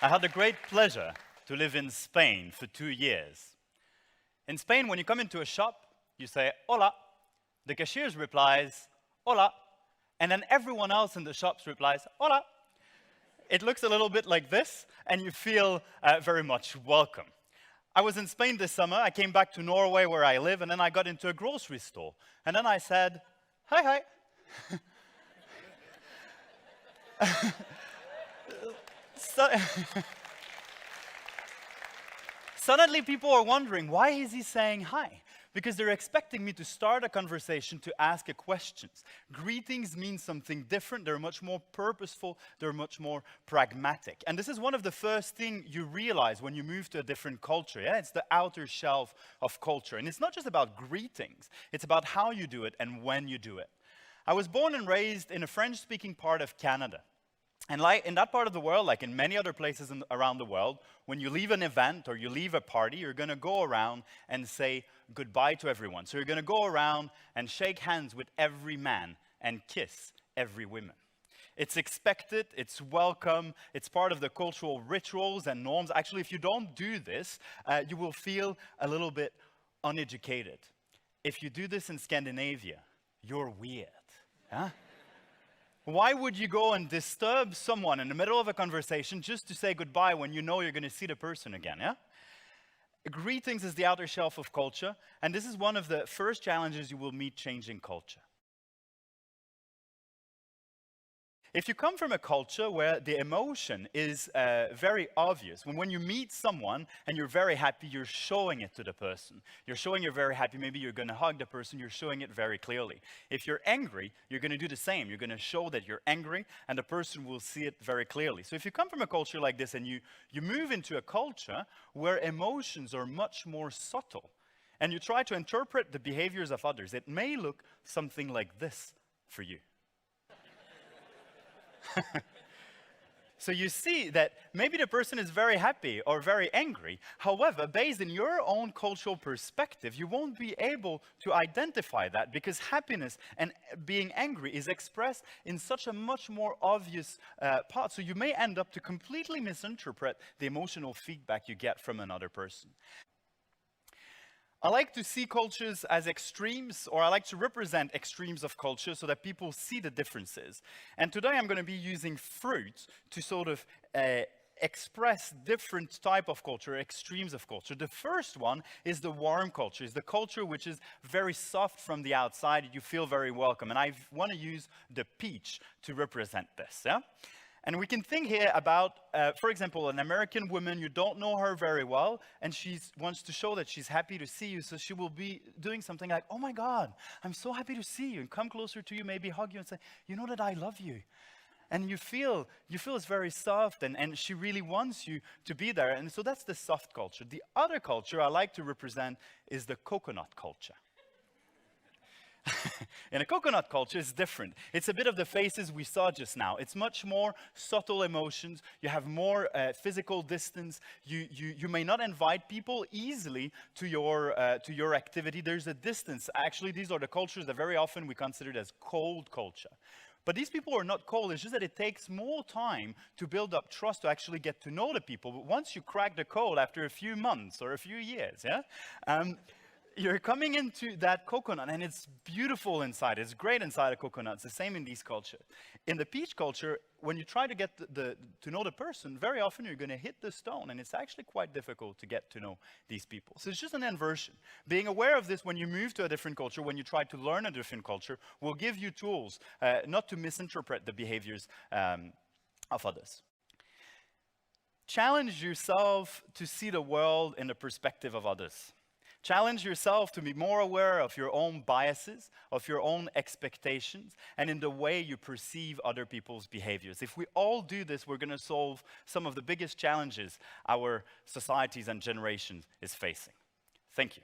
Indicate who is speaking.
Speaker 1: I had the great pleasure to live in Spain for 2 years. In Spain, when you come into a shop, you say, hola. The cashier replies, hola. And then everyone else in the shops replies, hola. It looks a little bit like this, and you feel very much welcome. I was in Spain this summer. I came back to Norway where I live, and then I got into a grocery store. And then I said, hi, hi. Suddenly people are wondering, why is he saying hi? Because they're expecting me to start a conversation, to ask a questions. Greetings mean something different. They're much more purposeful. They're much more pragmatic. And this is one of the first things you realize when you move to a different culture. Yeah? It's the outer shelf of culture. And it's not just about greetings. It's about how you do it and when you do it. I was born and raised in a French-speaking part of Canada. And like in that part of the world, like in many other places around the world, when you leave an event or you leave a party, you're going to go around and say goodbye to everyone. So you're going to go around and shake hands with every man and kiss every woman. It's expected, it's welcome, it's part of the cultural rituals and norms. Actually, if you don't do this, you will feel a little bit uneducated. If you do this in Scandinavia, you're weird. Huh? Why would you go and disturb someone in the middle of a conversation just to say goodbye when you know you're going to see the person again, yeah? Greetings is the outer shelf of culture, and this is one of the first challenges you will meet changing culture. If you come from a culture where the emotion is very obvious, when you meet someone and you're very happy, you're showing it to the person. You're showing you're very happy, maybe you're going to hug the person, you're showing it very clearly. If you're angry, you're going to do the same. You're going to show that you're angry, and the person will see it very clearly. So if you come from a culture like this and you move into a culture where emotions are much more subtle, and you try to interpret the behaviors of others, it may look something like this for you. So you see that maybe the person is very happy or very angry. However, based on your own cultural perspective, you won't be able to identify that because happiness and being angry is expressed in such a much more obvious part. So you may end up to completely misinterpret the emotional feedback you get from another person. I like to see cultures as extremes, or I like to represent extremes of culture so that people see the differences. And today I'm going to be using fruit to sort of express different type of culture, extremes of culture. The first one is the warm culture, is the culture which is very soft from the outside. You feel very welcome. And I want to use the peach to represent this. Yeah? And we can think here about, for example, an American woman, you don't know her very well, and she wants to show that she's happy to see you, so she will be doing something like, oh my God, I'm so happy to see you, and come closer to you, maybe hug you and say, you know that I love you. And you feel it's very soft, and she really wants you to be there. And so that's the soft culture. The other culture I like to represent is the coconut culture. In a coconut culture, it's different. It's a bit of the faces we saw just now. It's much more subtle emotions. You have more physical distance. You may not invite people easily to your activity. There's a distance. Actually, these are the cultures that very often we consider as cold culture. But these people are not cold. It's just that it takes more time to build up trust, to actually get to know the people. But once you crack the code after a few months or a few years, yeah, you're coming into that coconut, and it's beautiful inside. It's great inside a coconut. It's the same in these cultures. In the peach culture, when you try to get to know the person, very often you're going to hit the stone, and it's actually quite difficult to get to know these people. So it's just an inversion. Being aware of this when you move to a different culture, when you try to learn a different culture, will give you tools not to misinterpret the behaviors of others. Challenge yourself to see the world in the perspective of others. Challenge yourself to be more aware of your own biases, of your own expectations, and in the way you perceive other people's behaviors. If we all do this, we're going to solve some of the biggest challenges our societies and generations is facing. Thank you.